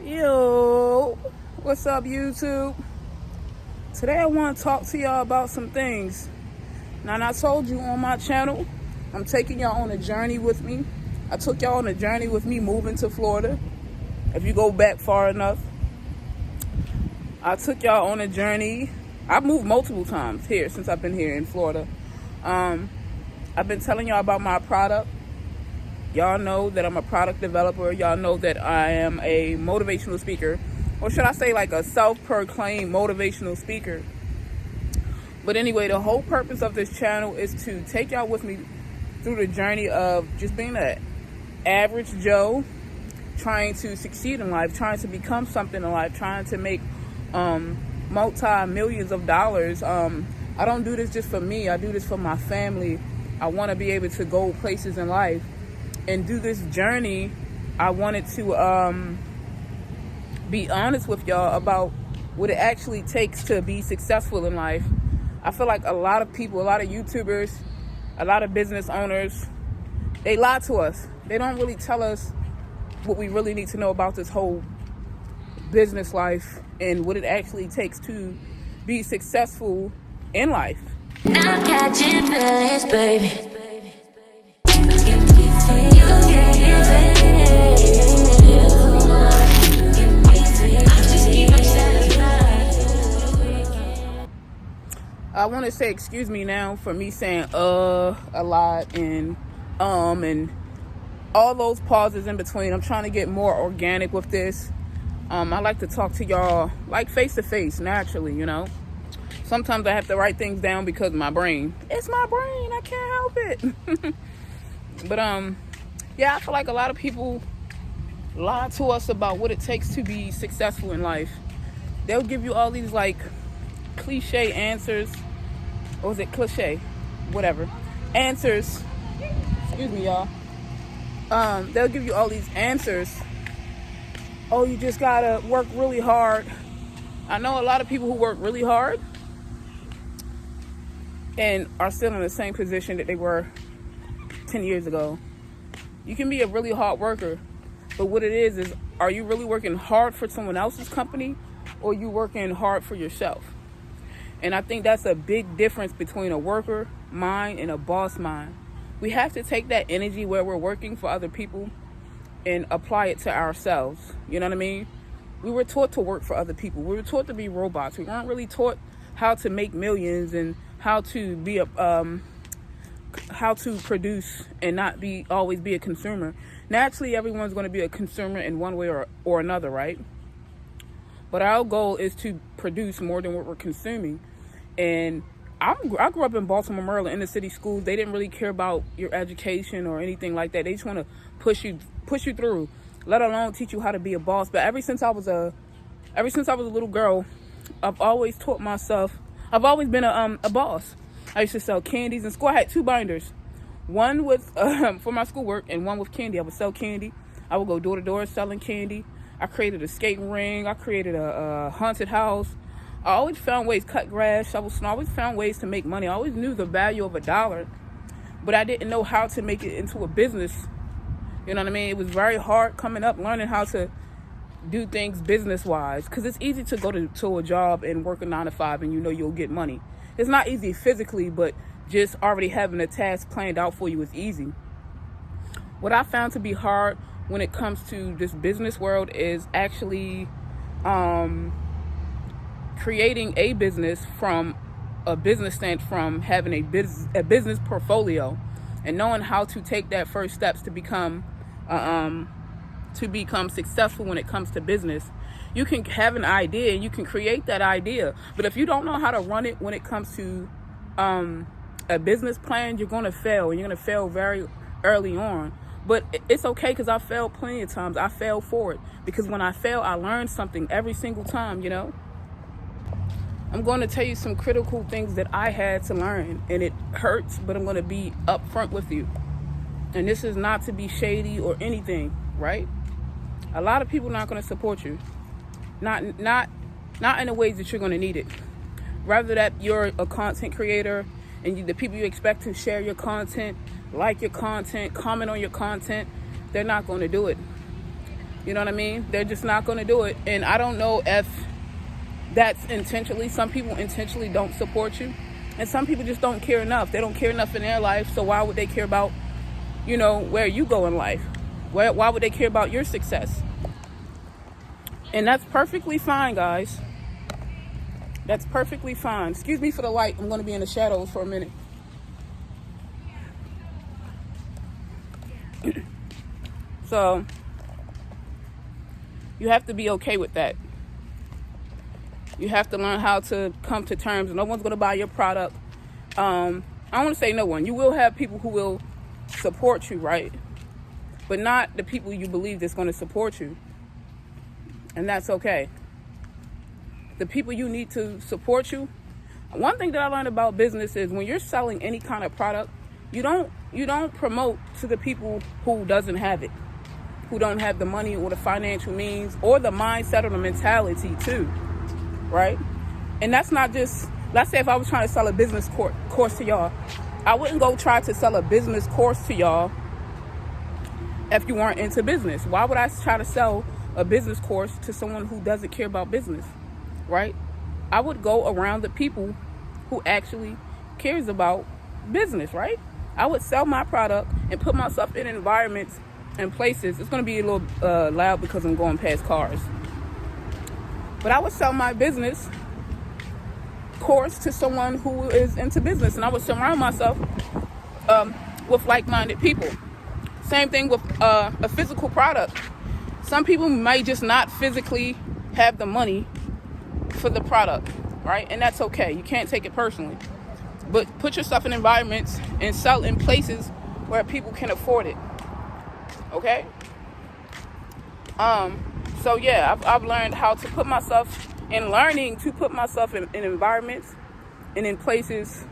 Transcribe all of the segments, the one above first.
Yo, what's up, YouTube? Today I want to talk to y'all about some things. Now, I told you on my channel, I'm taking y'all on a journey with me. I took y'all on a journey with me moving to Florida. If you go back far enough, I took y'all on a journey. I've moved multiple times here since I've been here in Florida. I've been telling y'all about my product. Y'all know that I'm a product developer. Y'all know that I am a motivational speaker. Or should I say like a self-proclaimed motivational speaker. But anyway, the whole purpose of this channel is to take y'all with me through the journey of just being an average Joe, trying to succeed in life, trying to become something in life, trying to make multi-millions of dollars. I don't do this just for me. I do this for my family. I want to be able to go places in life and do this journey. I wanted to be honest with y'all about what it actually takes to be successful in life. I feel like a lot of people, a lot of YouTubers, a lot of business owners, they lie to us. They don't really tell us what we really need to know about this whole business life and what it actually takes to be successful in life. Now I'm catching feelings, baby. I want to say excuse me now for me saying a lot and all those pauses in between. I'm trying to get more organic with this. I like to talk to y'all like face to face, naturally, you know. Sometimes I have to write things down because my brain. It's my brain. I can't help it. But yeah, I feel like a lot of people lie to us about what it takes to be successful in life. They'll give you all these like cliche answers. Or is it cliche? Whatever. Answers. Excuse me, y'all. They'll give you all these answers. Oh, you just gotta work really hard. I know a lot of people who work really hard and are still in the same position that they were 10 years ago. You can be a really hard worker, but what it is are you really working hard for someone else's company, or you working hard for yourself? And I think that's a big difference between a worker mind and a boss mind. We have to take that energy where we're working for other people and apply it to ourselves. You know what I mean? We were taught to work for other people. We were taught to be robots. We weren't really taught how to make millions and how to be how to produce and not always be a consumer. Naturally, everyone's going to be a consumer in one way or another, right? But our goal is to produce more than what we're consuming. And I grew up in Baltimore, Maryland, in the city schools. They didn't really care about your education or anything like that. They just want to push you through, let alone teach you how to be a boss. But ever since I was a little girl, I've always taught myself. I've always been a boss. I used to sell candies in school. I had two binders, one with for my schoolwork and one with candy. I would sell candy. I would go door to door selling candy. I created a skating ring. I created a haunted house. I always found ways, cut grass, shovel snow. I always found ways to make money. I always knew the value of $1, but I didn't know how to make it into a business. You know what I mean? It was very hard coming up, learning how to do things business-wise, because it's easy to go to a job and work a 9 to 5 and you know you'll get money. It's not easy physically, but just already having a task planned out for you is easy. What I found to be hard when it comes to this business world is actually creating a business from a business stand, from having a business portfolio and knowing how to take that first steps to become successful when it comes to business. You can have an idea and you can create that idea, but if you don't know how to run it when it comes to a business plan, you're going to fail, and you're going to fail very early on. But it's okay, because I failed plenty of times. I failed forward, because when I fail, I learned something every single time, you know. I'm going to tell you some critical things that I had to learn, and it hurts, but I'm going to be upfront with you. And this is not to be shady or anything, right? A lot of people are not going to support you. Not in the ways that you're going to need it. Rather that you're a content creator and the people you expect to share your content, like your content, comment on your content, they're not going to do it. You know what I mean? They're just not going to do it. And I don't know if that's intentionally. Some people intentionally don't support you. And some people just don't care enough. They don't care enough in their life. So why would they care about, where you go in life? Why would they care about your success? And that's perfectly fine, guys. That's perfectly fine. Excuse me for the light. I'm going to be in the shadows for a minute. So you have to be okay with that. You have to learn how to come to terms. No one's going to buy your product. I don't want to say no one. You will have people who will support you, right? But not the people you believe that's going to support you. And that's okay. The people you need to support you. One thing that I learned about business is when you're selling any kind of product, you don't promote to the people who doesn't have it, who don't have the money or the financial means or the mindset or the mentality too, right? And that's not just, let's say if I was trying to sell a business course to y'all, I wouldn't go try to sell a business course to y'all if you weren't into business. Why would I try to sell a business course to someone who doesn't care about business, right? I would go around the people who actually cares about business, right? I would sell my product and put myself in environments and places. It's going to be a little loud because I'm going past cars. But I would sell my business course to someone who is into business, and I would surround myself with like-minded people. Same thing with a physical product. Some people might just not physically have the money for the product, right? And that's okay. You can't take it personally. But put yourself in environments and sell in places where people can afford it. Okay? So yeah, I've learned how to put myself in learning to put myself in environments and in places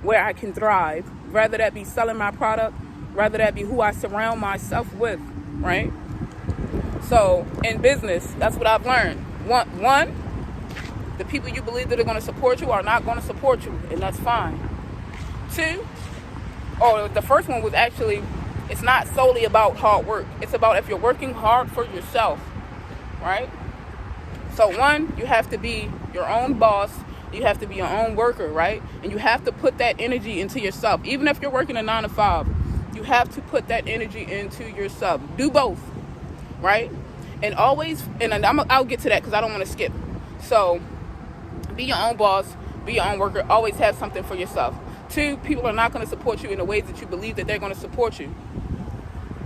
where I can thrive. Rather that be selling my product, rather that be who I surround myself with, right? So in business, that's what I've learned. One, the people you believe that are going to support you are not going to support you, and that's fine. Two, the first one was actually, it's not solely about hard work. It's about if you're working hard for yourself, right? So one, you have to be your own boss. You have to be your own worker, right? And you have to put that energy into yourself. Even if you're working a 9 to 5, you have to put that energy into yourself. Do both, right? And always, and I'll get to that because I don't want to skip. So be your own boss, be your own worker, always have something for yourself. 2, people are not going to support you in the ways that you believe that they're going to support you.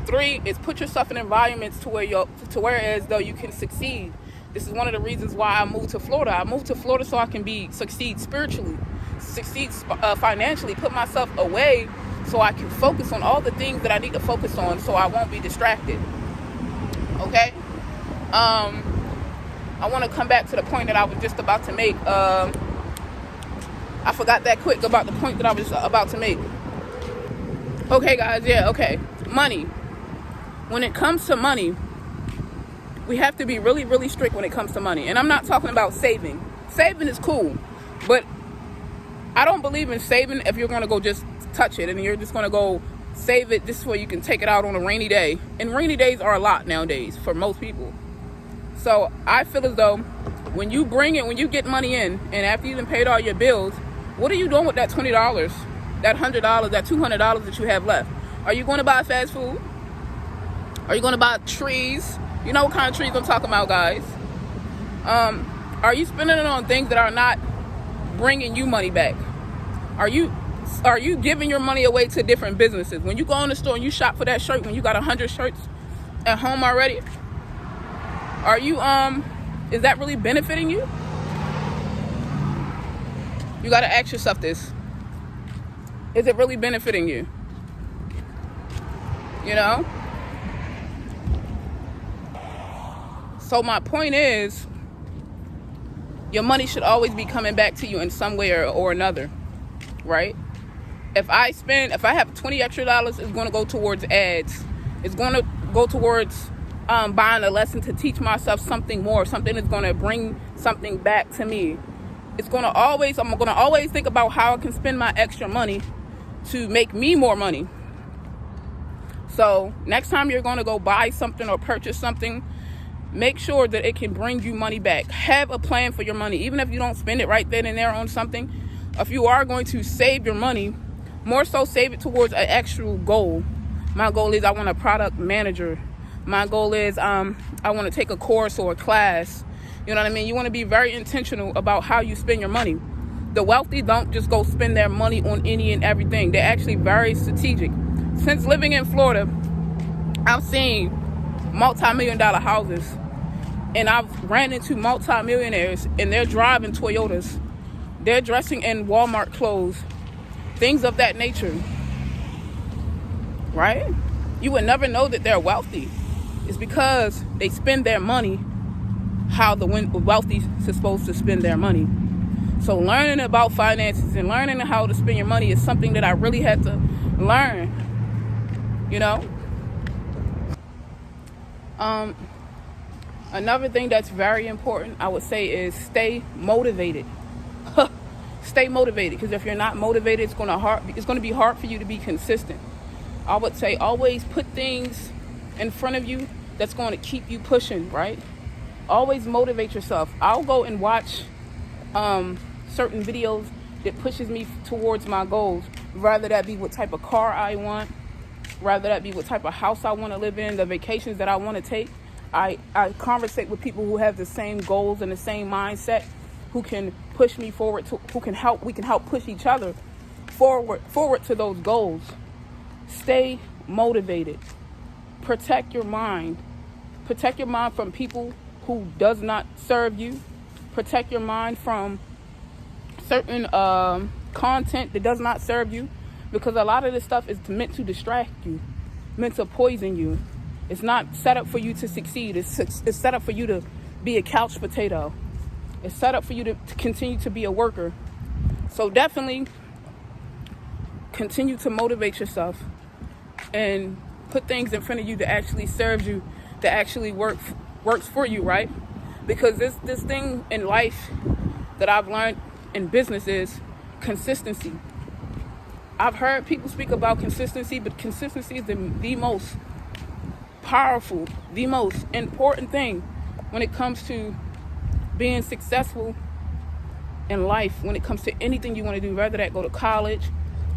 3 is put yourself in environments to where as though you can succeed. This is one of the reasons why I moved to Florida. I moved to Florida so I can succeed spiritually, succeed financially, put myself away so I can focus on all the things that I need to focus on so I won't be distracted. Okay? I want to come back to the point that I was just about to make. I forgot that quick about the point that I was about to make. Okay, guys, okay. Money. When it comes to money, we have to be really, really strict when it comes to money. And I'm not talking about saving. Saving is cool, but I don't believe in saving if you're going to go just touch it and you're just going to go save it just so you can take it out on a rainy day. And rainy days are a lot nowadays for most people. So I feel as though when you get money in, and after you've paid all your bills, what are you doing with that $20, that $100, that $200 that you have left? Are you going to buy fast food? Are you going to buy trees? You know what kind of trees I'm talking about, guys. Are you spending it on things that are not bringing you money back? Are you giving your money away to different businesses? When you go in the store and you shop for that shirt, when you got 100 shirts at home already, are you is that really benefiting you? You got to ask yourself this. Is it really benefiting you? You know? So my point is, your money should always be coming back to you in some way or another, right? If I have $20 extra, it's going to go towards ads. It's going to go towards buying a lesson to teach myself something more, something that's going to bring something back to me. I'm going to always think about how I can spend my extra money to make me more money. So next time you're going to go buy something or purchase something, Make sure that it can bring you money back. Have a plan for your money. Even if you don't spend it right then and there on something, if you are going to save your money, more so save it towards an actual goal. My goal is I want a product manager. My goal is I want to take a course or a class. You know what I mean? You want to be very intentional about how you spend your money. The wealthy don't just go spend their money on any and everything. They're actually very strategic. Since living in Florida, I've seen multi-million-dollar houses, and I've ran into multi-millionaires, and they're driving Toyotas. They're dressing in Walmart clothes, things of that nature, right? You would never know that they're wealthy. It's because they spend their money how the wealthy is supposed to spend their money. So learning about finances and learning how to spend your money is something that I really had to learn, you know? Another thing that's very important, I would say, is stay motivated. Stay motivated, because if you're not motivated, it's going to be hard for you to be consistent. I would say always put things in front of you that's going to keep you pushing, right? Always motivate yourself. I'll go and watch certain videos that pushes me towards my goals, rather that be what type of car I want, rather that be what type of house I want to live in, the vacations that I want to take. I conversate with people who have the same goals and the same mindset, who can push me forward, we can help push each other forward to those goals. Stay motivated. Protect your mind. Protect your mind from people who does not serve you. Protect your mind from certain content that does not serve you, because a lot of this stuff is meant to distract you, meant to poison you. It's not set up for you to succeed. It's set up for you to be a couch potato. It's set up for you to continue to be a worker. So definitely continue to motivate yourself and put things in front of you that actually serves you, that actually works for you, right? Because this thing in life that I've learned in business is consistency. I've heard people speak about consistency, but consistency is the most powerful, the most important thing when it comes to being successful in life, when it comes to anything you want to do, whether that go to college,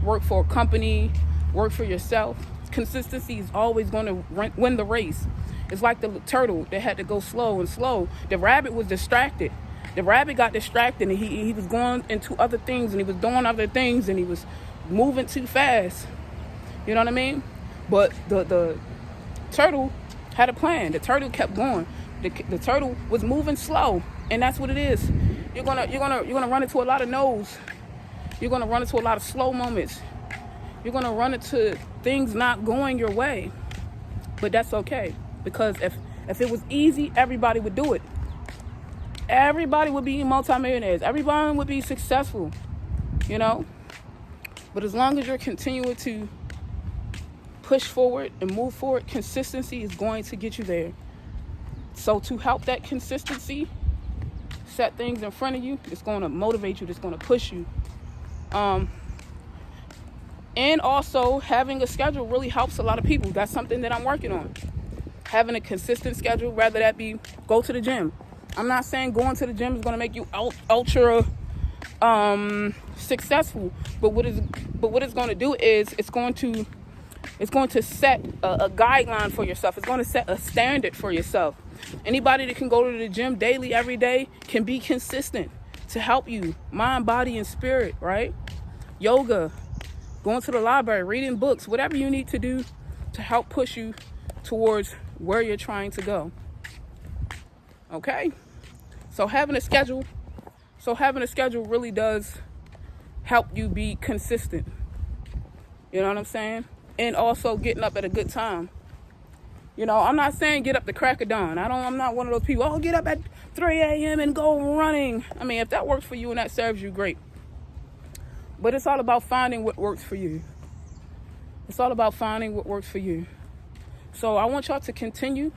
work for a company, work for yourself. Consistency is always going to win the race. It's like the turtle that had to go slow and slow. The rabbit was distracted. The rabbit got distracted, and he was going into other things, and he was doing other things, and he was moving too fast. You know what I mean? But the turtle had a plan. The turtle kept going. The turtle was moving slow, and that's what it is. You're gonna run into a lot of no's. You're gonna run into a lot of slow moments. You're gonna run into things not going your way, but that's okay, because if it was easy, everybody would do it. Everybody would be multimillionaires. Everybody would be successful, you know. But as long as you're continuing to push forward and move forward, consistency is going to get you there. So to help that consistency, set things in front of you. It's going to motivate you. It's going to push you. And also, having a schedule really helps a lot of people. That's something that I'm working on. Having a consistent schedule, whether that be go to the gym. I'm not saying going to the gym is going to make you ultra successful, but what it's going to do is it's going to set a guideline for yourself. It's going to set a standard for yourself. Anybody that can go to the gym daily, every day, can be consistent to help you, mind, body, and spirit, right? Yoga, going to the library, reading books, whatever you need to do to help push you towards where you're trying to go. Okay? So having a schedule really does help you be consistent. You know what I'm saying? And also getting up at a good time. You know, I'm not saying get up the crack of dawn. I'm not one of those people, get up at 3 a.m. and go running. I mean, if that works for you and that serves you, great. But it's all about finding what works for you. It's all about finding what works for you. So I want y'all to continue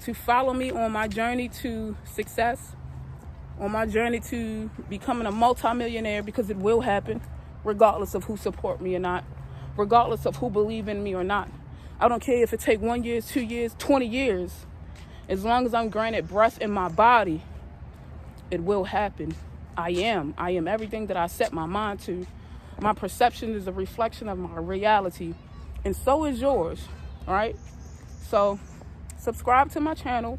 to follow me on my journey to success, on my journey to becoming a multimillionaire, because it will happen, regardless of who support me or not, regardless of who believe in me or not. I don't care if it take 1 year, 2 years, 20 years. As long as I'm granted breath in my body, it will happen. I am everything that I set my mind to. My perception is a reflection of my reality, and so is yours. All right, so subscribe to my channel.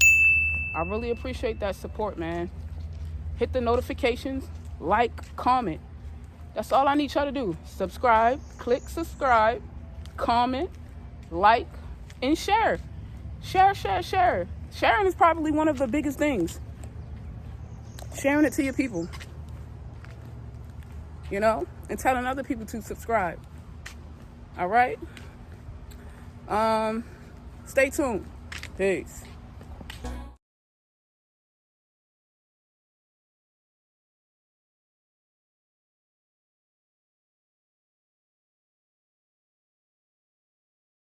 I really appreciate that support, man. Hit the notifications, like, comment. That's all I need y'all to do. Subscribe, click subscribe, comment, like, and share. Share. Sharing is probably one of the biggest things. Sharing it to your people, and telling other people to subscribe. All right? Stay tuned. Peace.